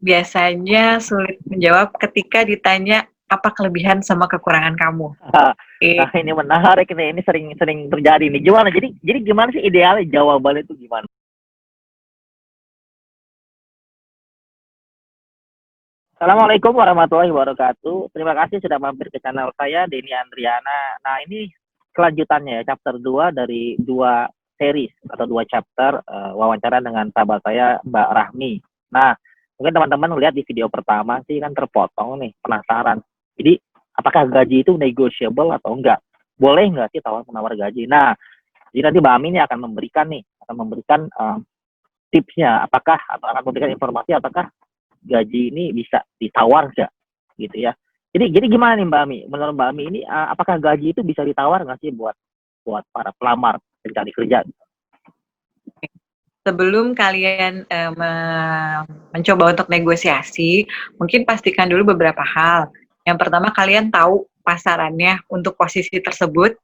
Biasanya sulit menjawab ketika ditanya apa kelebihan sama kekurangan kamu. Nah, ini menarik nih, ini sering terjadi nih. Gimana? Jadi gimana sih idealnya jawabannya itu gimana? Assalamualaikum warahmatullahi wabarakatuh. Terima kasih sudah mampir ke channel saya, Denny Andriana. Nah, ini kelanjutannya ya, chapter 2 dari 2 series atau 2 chapter wawancara dengan sahabat saya, Mbak Rahmi. Nah, mungkin teman-teman lihat di video pertama sih kan terpotong nih, penasaran. Jadi, apakah gaji itu negotiable atau enggak? Boleh nggak sih tawar-menawar gaji? Nah, jadi nanti Mbak Ami ini akan memberikan tipsnya, apakah atau akan memberikan informasi apakah gaji ini bisa ditawar nggak gitu ya. Jadi gimana nih Mbak Ami? Menurut Mbak Ami ini apakah gaji itu bisa ditawar nggak sih buat buat para pelamar pencari kerja? Sebelum kalian mencoba untuk negosiasi, mungkin pastikan dulu beberapa hal. Yang pertama, kalian tahu pasarannya untuk posisi tersebut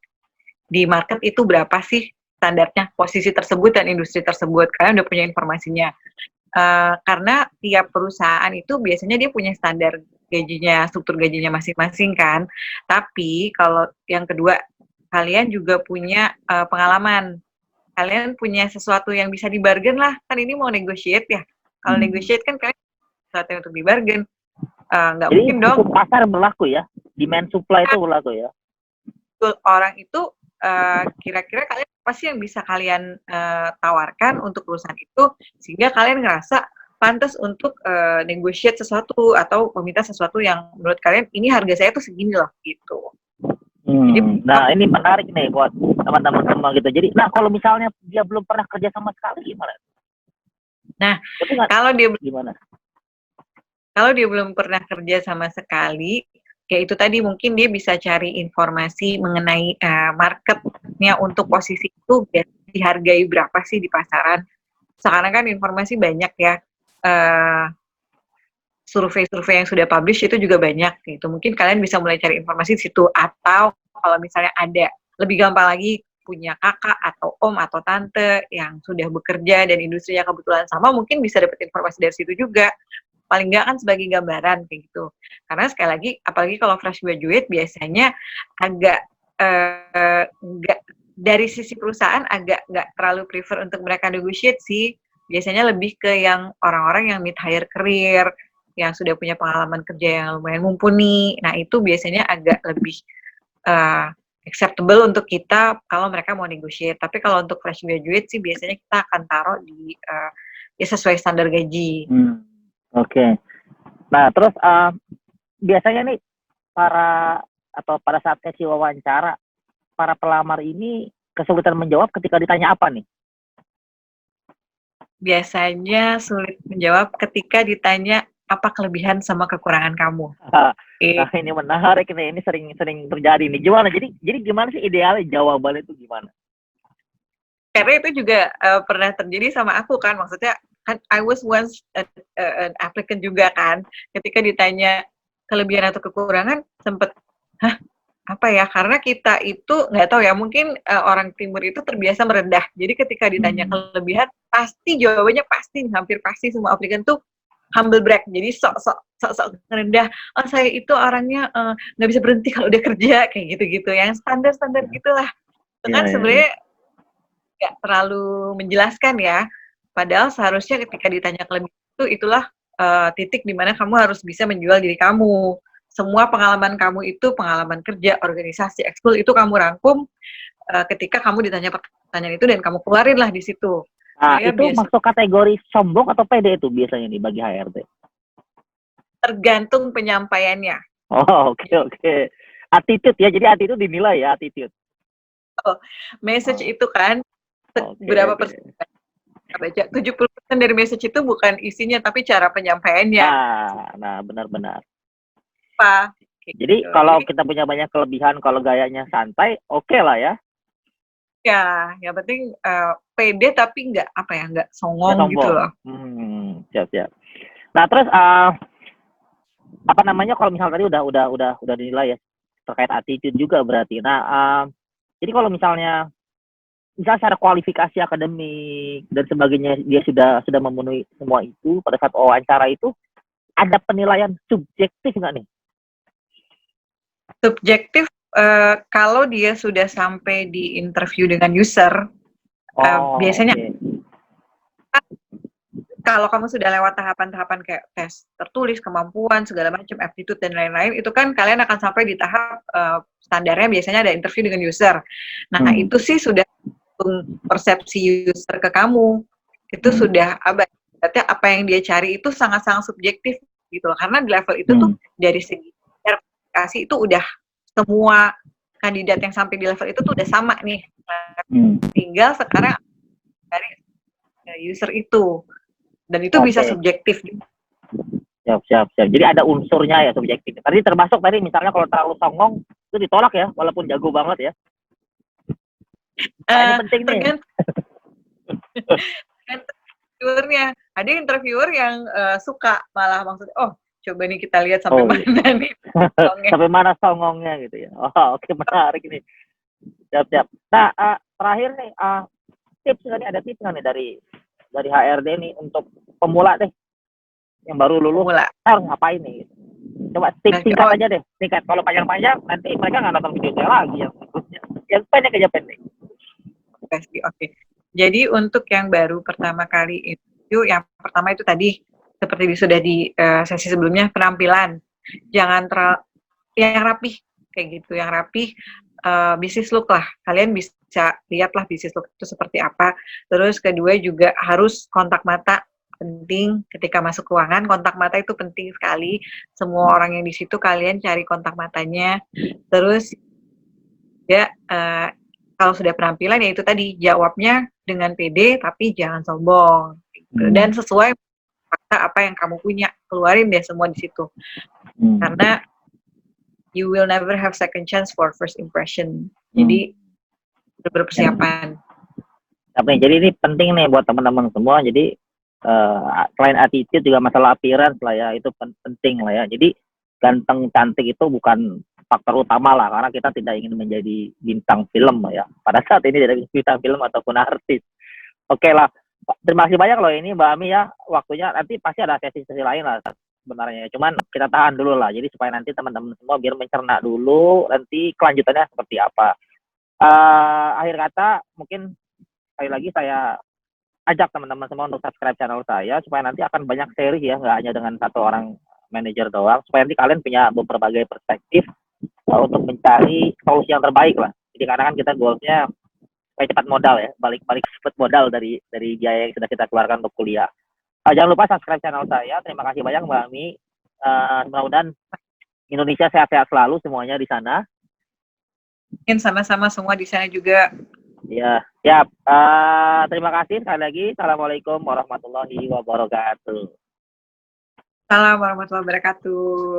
di market itu berapa sih standarnya posisi tersebut dan industri tersebut. Kalian udah punya informasinya. Karena tiap perusahaan itu biasanya dia punya standar gajinya, struktur gajinya masing-masing kan. Tapi kalau yang kedua, kalian juga punya pengalaman. Kalian punya sesuatu yang bisa dibargain lah. Kan ini mau negotiate ya. Kalau negotiate kan kalian sesuatu yang untuk dibargain. Nggak Jadi mungkin dong. hukum pasar berlaku ya, demand supply itu berlaku ya. Orang itu kira-kira kalian apa sih yang bisa kalian tawarkan untuk perusahaan itu sehingga kalian ngerasa pantas untuk negotiate sesuatu atau meminta sesuatu yang menurut kalian ini harga saya tuh segini loh gitu. Jadi, Nah ini menarik nih buat teman-teman semua gitu. Jadi, nah kalau misalnya dia belum pernah kerja sama sekali gimana? Nah, Itu nggak gimana? Kalau dia belum pernah kerja sama sekali, ya itu tadi mungkin dia bisa cari informasi mengenai marketnya untuk posisi itu dihargai berapa sih di pasaran. Sekarang kan informasi banyak ya. Survei-survei yang sudah publish itu juga banyak gitu. Mungkin kalian bisa mulai cari informasi di situ atau kalau misalnya ada lebih gampang lagi punya kakak atau om atau tante yang sudah bekerja dan industrinya kebetulan sama, mungkin bisa dapat informasi dari situ juga. Paling nggak kan sebagai gambaran kayak gitu. Karena sekali lagi, apalagi kalau fresh graduate biasanya agak nggak dari sisi perusahaan agak nggak terlalu prefer untuk mereka negotiate sih. Biasanya lebih ke yang orang-orang yang mid higher career, yang sudah punya pengalaman kerja yang lumayan mumpuni. Nah, itu biasanya agak lebih acceptable untuk kita kalau mereka mau negotiate. Tapi kalau untuk fresh graduate sih biasanya kita akan taruh di ya sesuai standar gaji. Oke. Nah, terus biasanya nih pada saat sesi wawancara, para pelamar ini kesulitan menjawab ketika ditanya apa nih? Biasanya sulit menjawab ketika ditanya apa kelebihan sama kekurangan kamu. Nah, ini menarik nih, ini sering terjadi nih. Gimana? Jadi gimana sih idealnya jawabannya itu gimana? Karena itu juga pernah terjadi sama aku kan, maksudnya kan I was once an applicant juga kan. Ketika ditanya kelebihan atau kekurangan, sempet, hah? Apa ya? Karena kita itu nggak tahu ya, mungkin orang timur itu terbiasa merendah. Jadi ketika ditanya kelebihan, pasti jawabannya pasti, hampir pasti semua applicant tuh humble brag. Jadi sok rendah. Oh saya itu orangnya nggak bisa berhenti kalau udah kerja kayak gitu-gitu. Yang standar gitulah. Itu kan sebenarnya nggak terlalu menjelaskan ya. Padahal seharusnya ketika ditanya kelebihan itu itulah titik di mana kamu harus bisa menjual diri kamu. Semua pengalaman kamu itu pengalaman kerja, organisasi, ekskul itu kamu rangkum ketika kamu ditanya pertanyaan itu dan kamu keluarin lah di situ. Nah, itu masuk kategori sombong atau pede itu biasanya nih bagi HRD? Tergantung penyampaiannya. Oh, oke. Attitude ya, jadi attitude dinilai ya, attitude. Oh, message itu kan berapa persen? Baca 70% dari message itu bukan isinya tapi cara penyampaiannya. Nah benar-benar. Apa? Jadi kalau kita punya banyak kelebihan, kalau gayanya santai, oke lah ya. Ya, yang penting pede tapi nggak songong gitu loh. Siap. Nah terus apa namanya kalau misalnya tadi udah dinilai ya terkait attitude juga berarti. Nah jadi kalau misalnya secara kualifikasi akademik dan sebagainya dia sudah memenuhi semua itu pada saat wawancara itu, ada penilaian subjektif nggak nih? Subjektif, kalau dia sudah sampai di interview dengan user, biasanya Oke. kalau kamu sudah lewat tahapan-tahapan kayak tes tertulis, kemampuan, segala macam, aptitude dan lain-lain, itu kan kalian akan sampai di tahap standarnya biasanya ada interview dengan user. Nah, itu sih sudah persepsi user ke kamu. Itu sudah berarti apa yang dia cari itu sangat-sangat subjektif gitu loh. Karena di level itu tuh dari segi verifikasi itu udah semua kandidat yang sampai di level itu tuh udah sama nih. Tinggal sekarang dari user itu. Dan itu bisa subjektif. Siap. Jadi ada unsurnya ya subjektif. Tadi termasuk tadi misalnya kalau terlalu songong itu ditolak ya, walaupun jago banget ya. Ini penting nih. Interviewernya, ada interviewer yang suka malah maksudnya, oh coba nih kita lihat sampai mana nih songongnya. Sampai mana songongnya gitu ya. Oke, menarik nih. Siap. Nah, terakhir nih, tips nggak nih, ada tips nggak nih dari HRD nih untuk pemula deh, yang baru lulus, ngapain nih? Coba singkat aja deh, singkat. Kalau panjang-panjang nanti mereka nggak nonton video saya lagi yang pendek aja pendek. Oke. Jadi untuk yang baru pertama kali itu, yang pertama itu tadi seperti sudah di sesi sebelumnya, penampilan. Jangan yang rapih kayak gitu, yang rapih. Business look lah, kalian bisa lihatlah business look itu seperti apa. Terus kedua juga harus kontak mata, penting ketika masuk ruangan. Kontak mata itu penting sekali, semua orang yang di situ kalian cari kontak matanya. Terus ya kalau sudah penampilan ya itu tadi, jawabnya dengan pede tapi jangan sombong gitu. Dan sesuai fakta apa yang kamu punya, keluarin deh semua di situ. Karena you will never have second chance for first impression. Jadi berpersiapan. Jadi ini penting nih buat teman-teman semua. Jadi selain attitude juga masalah appearance lah ya, itu penting lah ya. Jadi ganteng cantik itu bukan faktor utama lah, karena kita tidak ingin menjadi bintang film lah ya. Pada saat ini tidak bintang film ataupun artis. Oke lah. Terima kasih banyak loh ini Mbak Ami ya, waktunya. Nanti pasti ada sesi-sesi lain lah sebenarnya, cuman kita tahan dulu lah, jadi supaya nanti teman-teman semua biar mencerna dulu nanti kelanjutannya seperti apa. Akhir kata mungkin sekali lagi saya ajak teman-teman semua untuk subscribe channel saya supaya nanti akan banyak seri ya, nggak hanya dengan satu orang manajer doang, supaya nanti kalian punya berbagai perspektif untuk mencari solusi yang terbaik lah. Jadi karena kan kita goalsnya supaya cepat modal ya, balik cepat modal dari biaya yang sudah kita keluarkan untuk kuliah. Jangan lupa subscribe channel saya. Terima kasih banyak Mbak Ami. Mudah-mudahan Indonesia sehat-sehat selalu semuanya di sana. Mungkin sama-sama semua di sana juga. Ya, siap. Terima kasih sekali lagi. Assalamualaikum warahmatullahi wabarakatuh. Assalamualaikum warahmatullahi wabarakatuh.